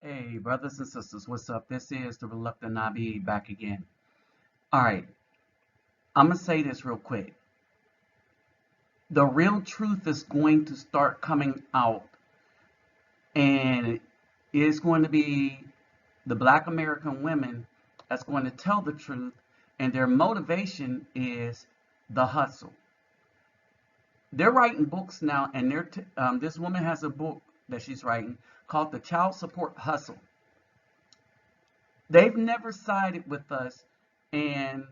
Hey, brothers and sisters, what's up? This is the Reluctant Nabi back again. All right, I'm going to say this real quick. The real truth is going to start coming out, and it's going to be the Black American women that's going to tell the truth, and their motivation is the hustle. They're writing books now, and this woman has a book that she's writing called The Child Support Hustle. They've never sided with us, and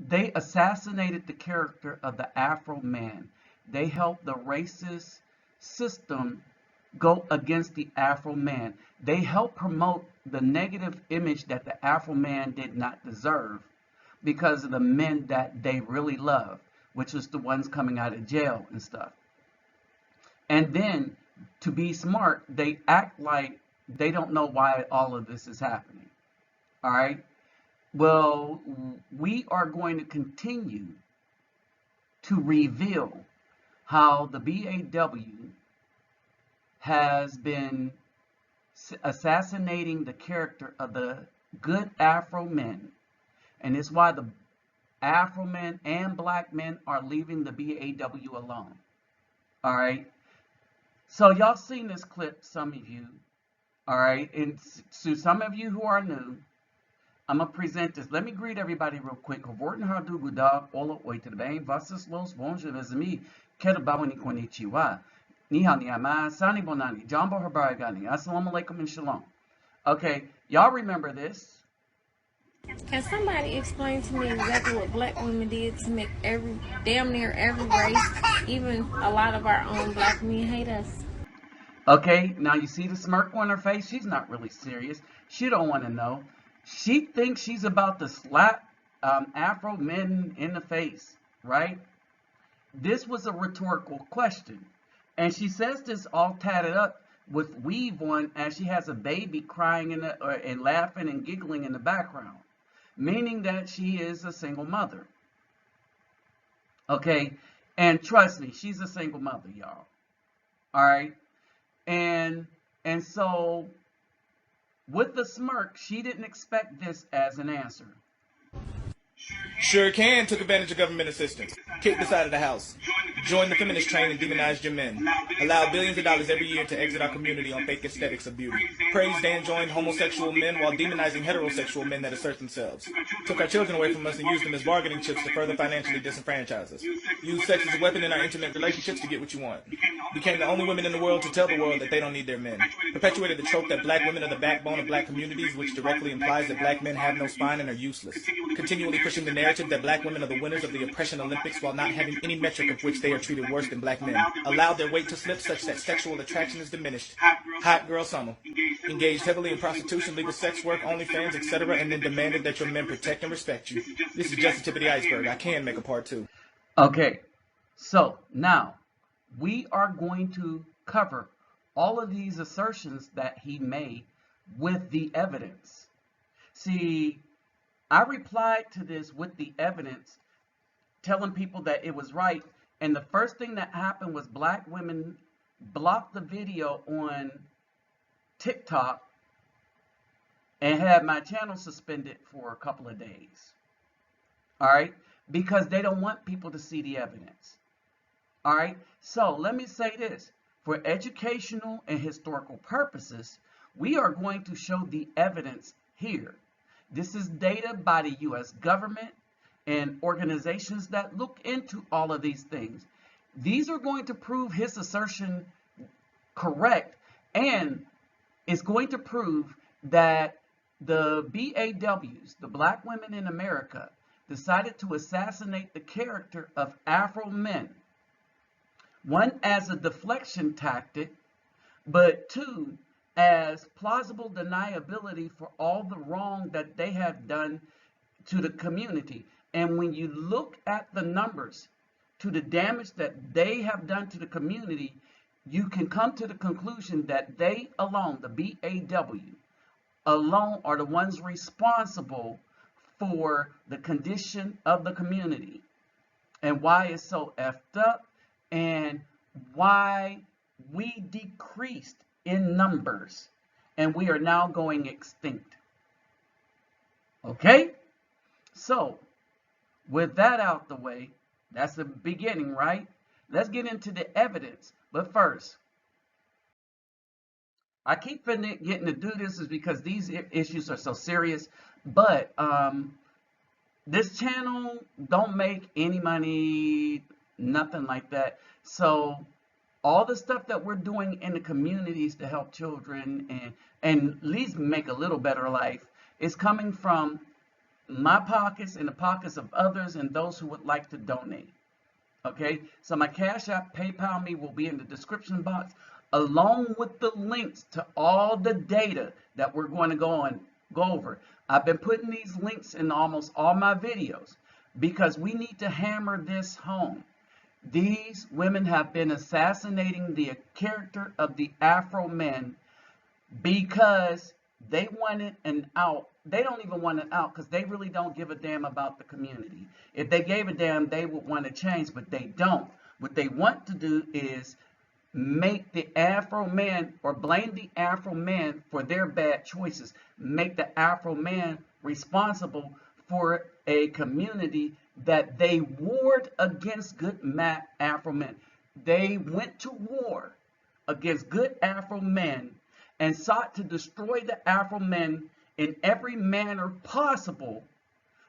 they assassinated the character of the Afro man. They helped the racist system go against the Afro man. They helped promote the negative image that the Afro man did not deserve because of the men that they really love, which is the ones coming out of jail and stuff. And then, to be smart, they act like they don't know why all of this is happening. All right? Well, we are going to continue to reveal how the BAW has been assassinating the character of the good Afro men. And it's why the Afro men and Black men are leaving the BAW alone. All right? So y'all seen this clip, some of you. All right? And to some of you who are new, I'm going to present this. Let me greet everybody real quick. Worden hardu gudag, olo oite bem, vasas los bonjour mes amis, quero bawani konnichiwa, ni hao ni ama, sani bonani, jambo habaragani, assalamu alaikum and shalom. Okay, y'all remember this? Can somebody explain to me exactly what Black women did to make damn near every race, even a lot of our own Black men, hate us? Okay, now you see the smirk on her face? She's not really serious. She don't want to know. She thinks she's about to slap Afro men in the face, right? This was a rhetorical question. And she says this all tatted up with weave on as she has a baby crying and laughing and giggling in the background, meaning that she is a single mother. Okay, and trust me, she's a single mother, y'all. All right, and so with the smirk, she didn't expect this as an answer. Sure can took advantage of government assistance. Kicked us out of the house. Joined the feminist train and demonized your men. Allowed billions of dollars every year to exit our community on fake aesthetics of beauty. Praised and joined homosexual men while demonizing heterosexual men that assert themselves. Took our children away from us and used them as bargaining chips to further financially disenfranchise us. Used sex as a weapon in our intimate relationships to get what you want. Became the only women in the world to tell the world that they don't need their men. Perpetuated the trope that Black women are the backbone of Black communities, which directly implies that Black men have no spine and are useless. Continually pushing the narrative that Black women are the winners of the oppression Olympics while not having any metric of which they are treated worse than Black men. Allowed their weight to slip such that sexual attraction is diminished. Hot girl summer. Engaged heavily in prostitution, legal sex work, OnlyFans, etc., and then demanded that your men protect and respect you. This is just the tip of the iceberg. I can make a part two. Okay, so now we are going to cover all of these assertions that he made with the evidence. See, I replied to this with the evidence, telling people that it was right. And the first thing that happened was Black women blocked the video on TikTok and had my channel suspended for a couple of days. All right? Because they don't want people to see the evidence. All right? So let me say this. For educational and historical purposes, we are going to show the evidence here. This is data by the U.S. government and organizations that look into all of these things. These are going to prove his assertion correct, and it's going to prove that the BAWs, the Black women in America, decided to assassinate the character of Afro men. One, as a deflection tactic, but two, as plausible deniability for all the wrong that they have done to the community. And when you look at the numbers to the damage that they have done to the community, you can come to the conclusion that they alone, the BAW, alone are the ones responsible for the condition of the community and why it's so effed up and why we decreased in numbers and we are now going extinct. Okay? So, with that out the way, that's the beginning, right? Let's get into the evidence. But first, I keep getting to do this is because these issues are so serious. But this channel don't make any money, nothing like that. So all the stuff that we're doing in the communities to help children and at least make a little better life is coming from my pockets and the pockets of others and those who would like to donate. Okay, so my Cash App, PayPal me will be in the description box, along with the links to all the data that we're going to go over. I've been putting these links in almost all my videos because we need to hammer this home. These women have been assassinating the character of the Afro men because they wanted an out. They don't even want an out because they really don't give a damn about the community. If they gave a damn, they would want to change, but they don't. What they want to do is make the Afro man, or blame the Afro man for their bad choices. Make the Afro man responsible for a community that they warred against good Afro men. They went to war against good Afro men and sought to destroy the Afro men in every manner possible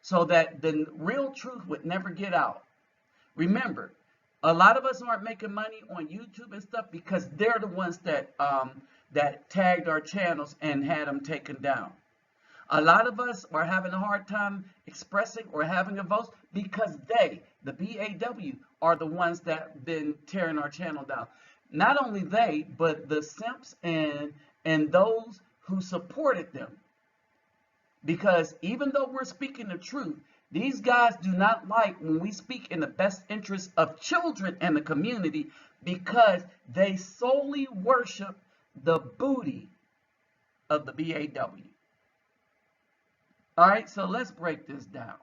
so that the real truth would never get out. Remember, a lot of us aren't making money on YouTube and stuff because they're the ones that tagged our channels and had them taken down. A lot of us are having a hard time expressing or having a voice because they, the BAW, are the ones that have been tearing our channel down. Not only they, but the simps and those who supported them. Because even though we're speaking the truth, these guys do not like when we speak in the best interest of children and the community because they solely worship the booty of the BAW. All right, so let's break this down.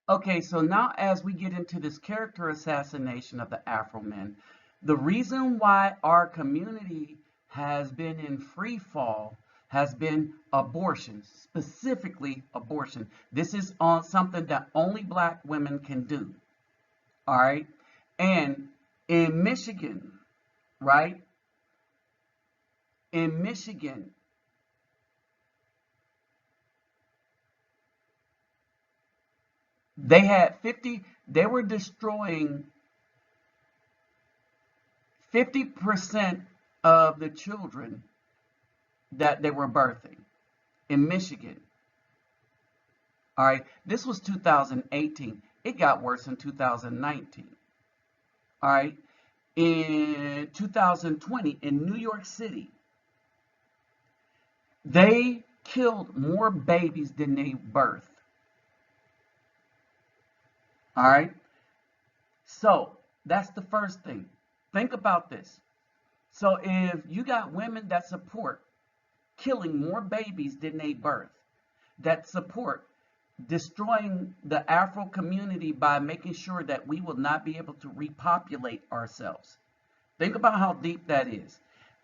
Okay, so now as we get into this character assassination of the Afro men, the reason why our community has been in free fall has been abortion, specifically abortion. This is on something that only black women can do. All right, and in Michigan, right? In Michigan, they were destroying 50% of the children that they were birthing in Michigan. All right, this was 2018. It got worse in 2019. All right, in 2020 in New York City, they killed more babies than they birthed. All right, so that's the first thing. Think about this. So if you got women that support killing more babies than they birth, that support destroying the Afro community by making sure that we will not be able to repopulate ourselves. Think about how deep that is.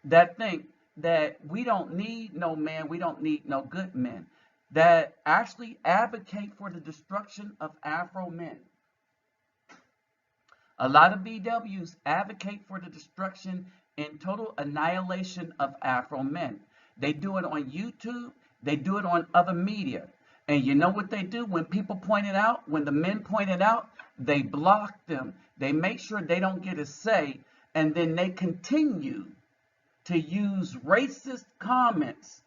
That think that we don't need no man, we don't need no good men, that actually advocate for the destruction of Afro men. A lot of BWs advocate for the destruction and total annihilation of Afro men. They do it on YouTube. They do it on other media. And you know what they do when people point it out? When the men point it out, they block them. They make sure they don't get a say. And then they continue to use racist comments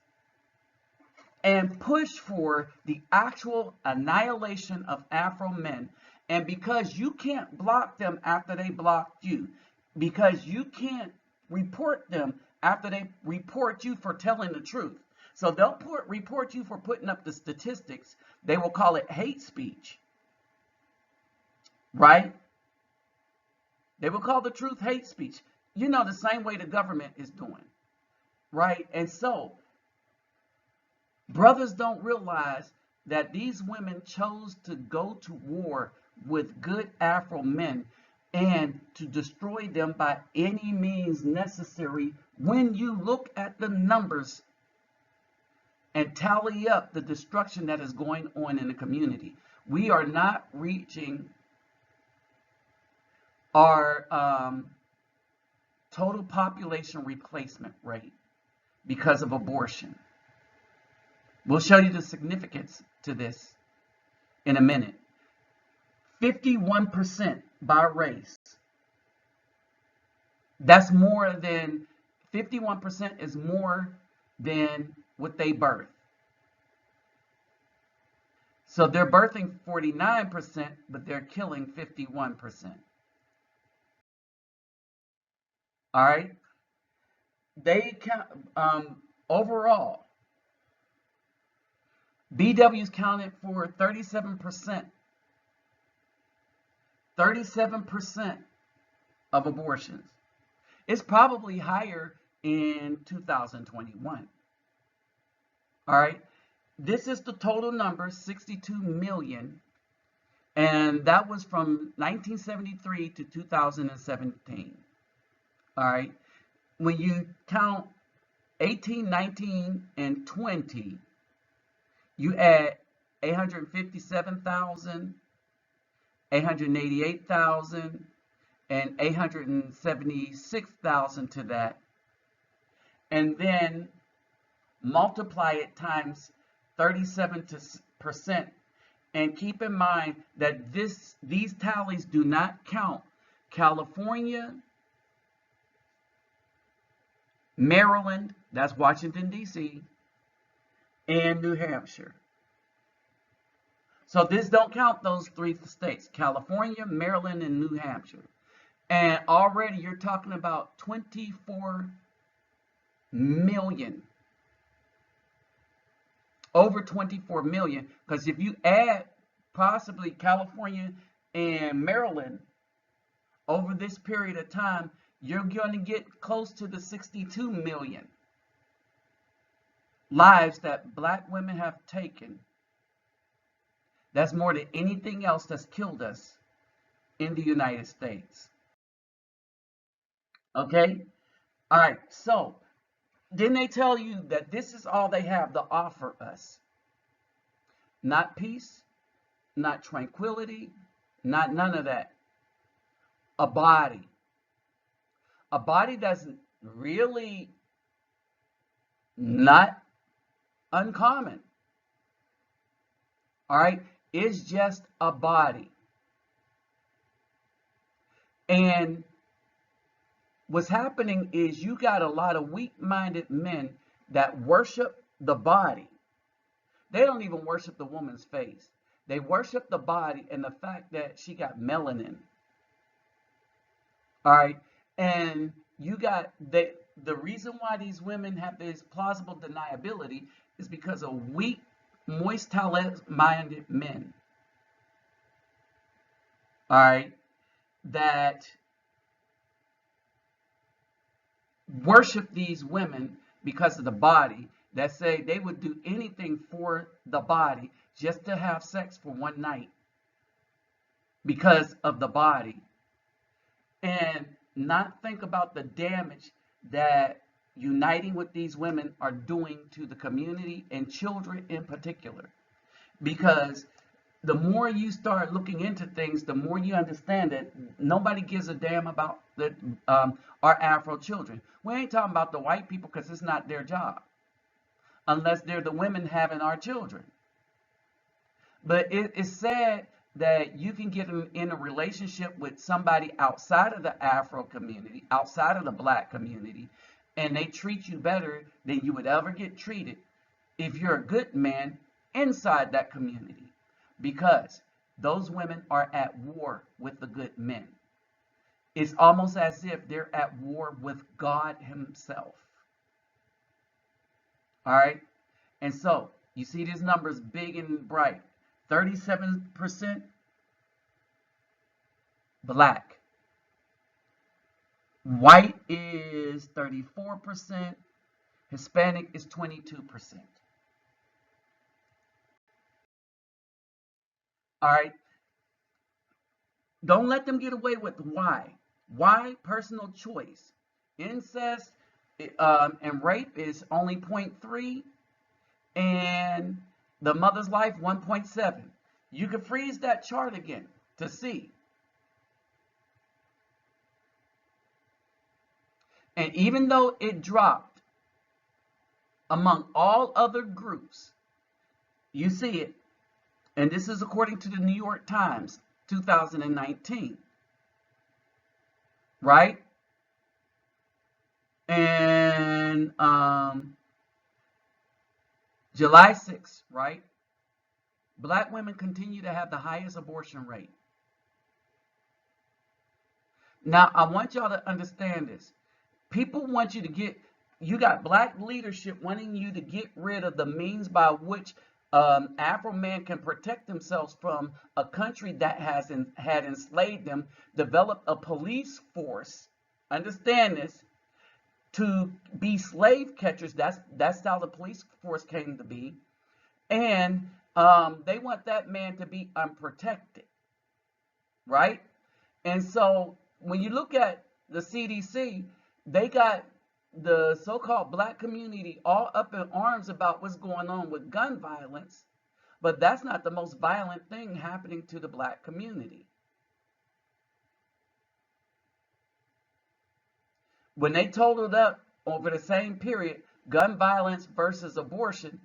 and push for the actual annihilation of Afro men. And because you can't block them after they blocked you, because you can't report them after they report you for telling the truth. So they'll report you for putting up the statistics. They will call it hate speech. Right? They will call the truth hate speech. You know, the same way the government is doing. Right? And so, brothers don't realize that these women chose to go to war with good Afro men and to destroy them by any means necessary When you look at the numbers and tally up the destruction that is going on in the community, we are not reaching our total population replacement rate because of abortion. We'll show you the significance to this in a minute. 51% by race. That's more than, 51% is more than what they birth. So they're birthing 49%, but they're killing 51%. All right. They count, overall, BW's counted for 37%. 37% of abortions. It's probably higher in 2021. All right. This is the total number, 62 million. And that was from 1973 to 2017. All right. When you count 18, 19, and 20, you add 857,000, 888,000, and 876,000 to that. And then multiply it times 37%. And keep in mind that these tallies do not count California, Maryland, that's Washington, D.C., and New Hampshire. So this don't count those 3 states, California, Maryland, and New Hampshire. And already you're talking about 24 million. Over 24 million. Because if you add possibly California and Maryland over this period of time, you're going to get close to the 62 million lives that black women have taken. That's more than anything else that's killed us in the United States. Okay? All right, so then they tell you that this is all they have to offer us. Not peace, not tranquility, not none of that. A body. A body that's really not uncommon. All right? It's just a body. And what's happening is you got a lot of weak-minded men that worship the body. They don't even worship the woman's face. They worship the body and the fact that she got melanin. All right? And you got the reason why these women have this plausible deniability is because of weak, moist, talent-minded men. All right? That worship these women because of the body, that say they would do anything for the body just to have sex for one night because of the body, and not think about the damage that uniting with these women are doing to the community and children in particular. Because the more you start looking into things, the more you understand that nobody gives a damn about our Afro children. We ain't talking about the white people because it's not their job, unless they're the women having our children. But it's sad that you can get in a relationship with somebody outside of the Afro community, outside of the black community, and they treat you better than you would ever get treated if you're a good man inside that community. Because those women are at war with the good men. It's almost as if they're at war with God himself. All right? And so, you see these numbers big and bright. 37% black. White is 34%. Hispanic is 22%. All right? Don't let them get away with why. Why? Personal choice. Incest, and rape is only 0.3, and the mother's life 1.7. You can freeze that chart again to see. And even though it dropped among all other groups, you see it, and this is according to the New York Times, 2019, right? And July 6th, right? Black women continue to have the highest abortion rate. Now, I want y'all to understand this. People want you to you got black leadership wanting you to get rid of the means by which Afro men can protect themselves from a country that had enslaved them, developed a police force, understand this, to be slave catchers. That's how the police force came to be. And they want that man to be unprotected, right? And so when you look at the CDC, they got the so-called black community all up in arms about what's going on with gun violence, but that's not the most violent thing happening to the black community. When they totaled up over the same period, gun violence versus abortion,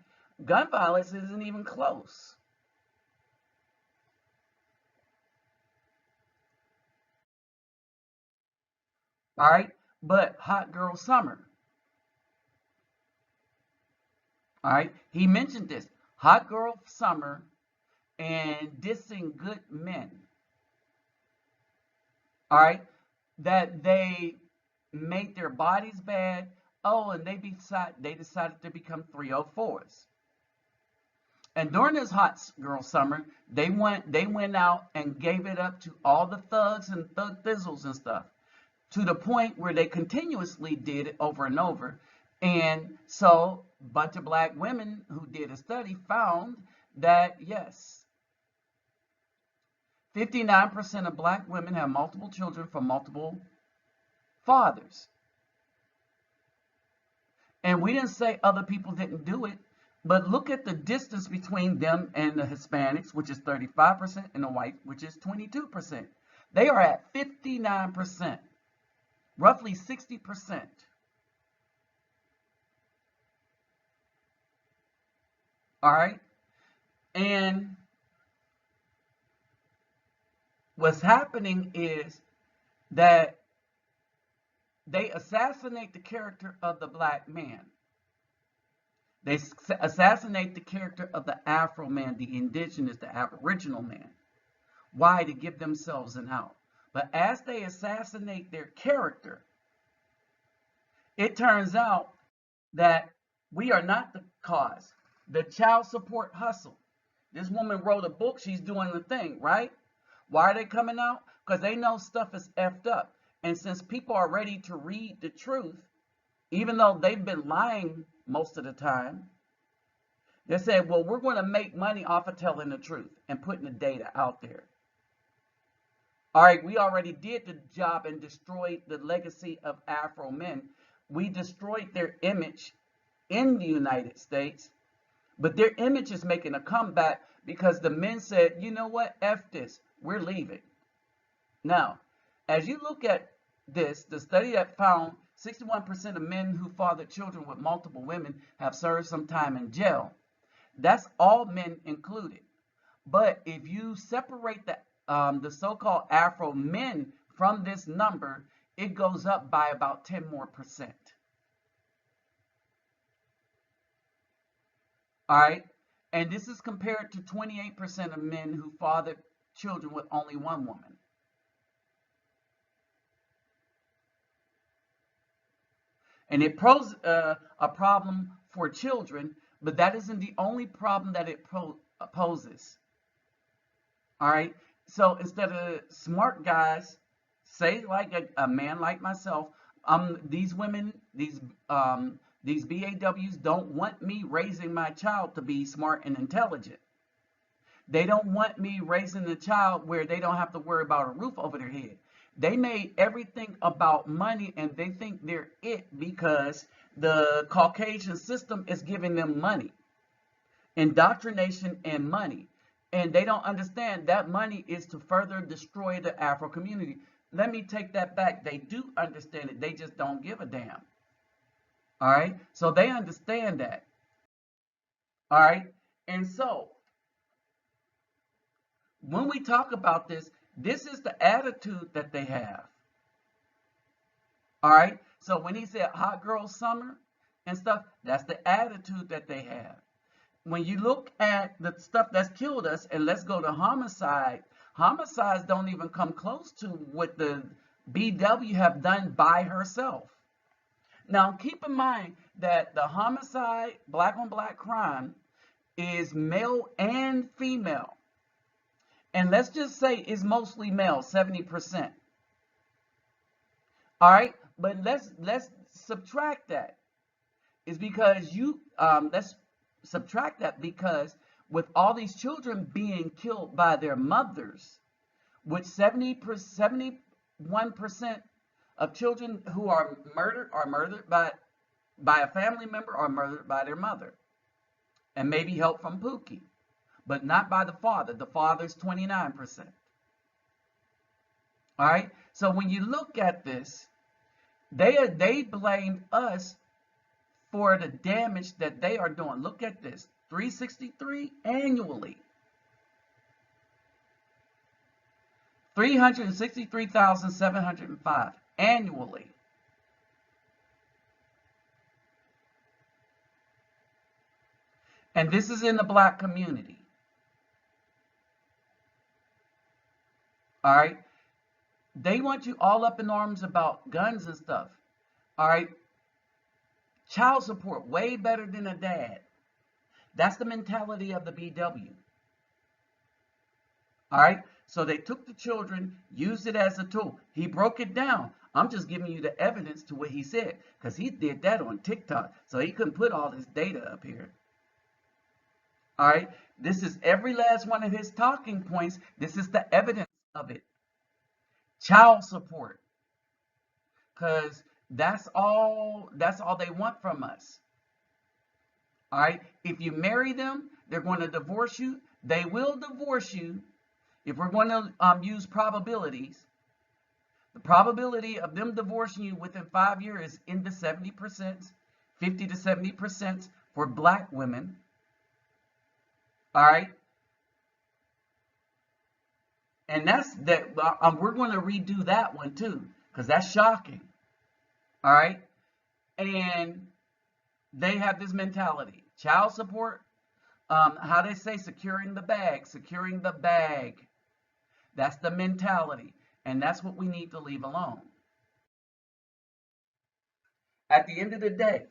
gun violence isn't even close. All right, but Hot Girl Summer. All right, he mentioned this. Hot Girl Summer and dissing good men. All right, that they make their bodies bad. Oh, and they decided to become 304s. And during this Hot Girl Summer, they went out and gave it up to all the thugs and thug thizzles and stuff, to the point where they continuously did it over and over. And so a bunch of black women who did a study found that, yes, 59% of black women have multiple children from multiple fathers. And we didn't say other people didn't do it, but look at the distance between them and the Hispanics, which is 35%, and the white, which is 22%. They are at 59%, roughly 60%. All right? And what's happening is that they assassinate the character of the black man. They assassinate the character of the Afro man, the indigenous, the aboriginal man. Why? To give themselves an out. But as they assassinate their character, it turns out that we are not the cause. The child support hustle. This woman wrote a book. She's doing the thing, right? Why are they coming out? Because they know stuff is effed up. And since people are ready to read the truth, even though they've been lying most of the time, they said, well, we're going to make money off of telling the truth and putting the data out there. All right, we already did the job and destroyed the legacy of Afro men. We destroyed their image in the United States, but their image is making a comeback because the men said, you know what, F this, we're leaving. Now, as you look at this, the study that found 61% of men who fathered children with multiple women have served some time in jail. That's all men included. But if you separate the so-called Afro men from this number, it goes up by about 10 more percent. All right, and this is compared to 28% of men who fathered children with only one woman. And it poses a problem for children, but that isn't the only problem that it poses. All right, so instead of smart guys, say like a man like myself, these women, these BAWs don't want me raising my child to be smart and intelligent. They don't want me raising a child where they don't have to worry about a roof over their head. They made everything about money, and they think they're it because the Caucasian system is giving them money, indoctrination, and money. And they don't understand that money is to further destroy the Afro community. Let me take that back. They do understand it. They just don't give a damn. All right. So they understand that. All right. And so when we talk about this, this is the attitude that they have. All right. So when he said hot girl summer and stuff, that's the attitude that they have. When you look at the stuff that's killed us, and let's go to homicide, homicides don't even come close to what the BW have done by herself. Now, keep in mind that the homicide, black on black crime, is male and female. And let's just say it's mostly male, 70%. All right, but let's subtract that. It's because let's subtract that because with all these children being killed by their mothers, with 71% of children who are murdered by a family member or murdered by their mother, and maybe help from Pookie, but not by the father. The father's 29%. All right. So when you look at this, they blame us for the damage that they are doing. Look at this, 363 annually. 363,705 annually. And this is in the black community. All right. They want you all up in arms about guns and stuff. All right. Child support, way better than a dad. That's the mentality of the BW. All right. So they took the children, used it as a tool. He broke it down. I'm just giving you the evidence to what he said, because he did that on TikTok. So he couldn't put all this data up here. All right. This is every last one of his talking points. This is the evidence of it. Child support. Because that's all they want from us. All right. If you marry them, they're going to divorce you. They will divorce you. If we're going to use probabilities, the probability of them divorcing you within 5 years is in the 70%, 50 to 70% for black women. All right. And that's that. We're going to redo that one too, because that's shocking. All right. And they have this mentality. Child support, how they say, securing the bag, securing the bag. That's the mentality. And that's what we need to leave alone. At the end of the day,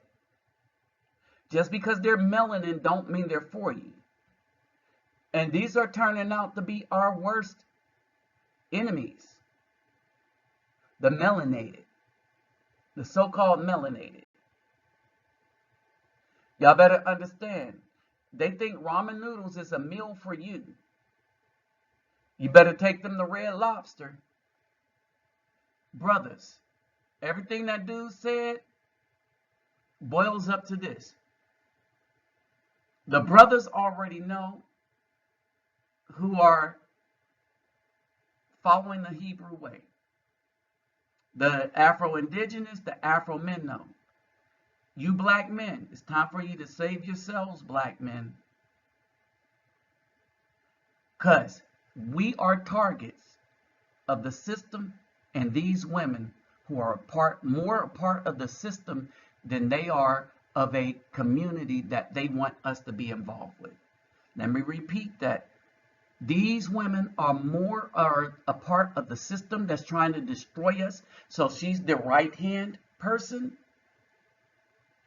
just because they're melanin don't mean they're for you. And these are turning out to be our worst enemies. The melanated. The so-called melanated. Y'all better understand. They think ramen noodles is a meal for you. You better take them to Red Lobster. Brothers, everything that dude said boils up to this. The brothers already know who are following the Hebrew way. The Afro-Indigenous, the Afro-men know. You black men, it's time for you to save yourselves, black men. Because we are targets of the system, and these women who are more a part of the system than they are of a community that they want us to be involved with. Let me repeat that. These women are a part of the system that's trying to destroy us. So she's the right-hand person.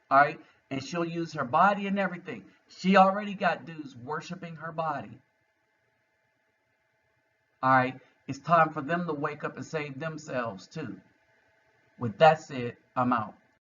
All right. And she'll use her body and everything. She already got dudes worshiping her body. All right. It's time for them to wake up and save themselves too. With that said, I'm out.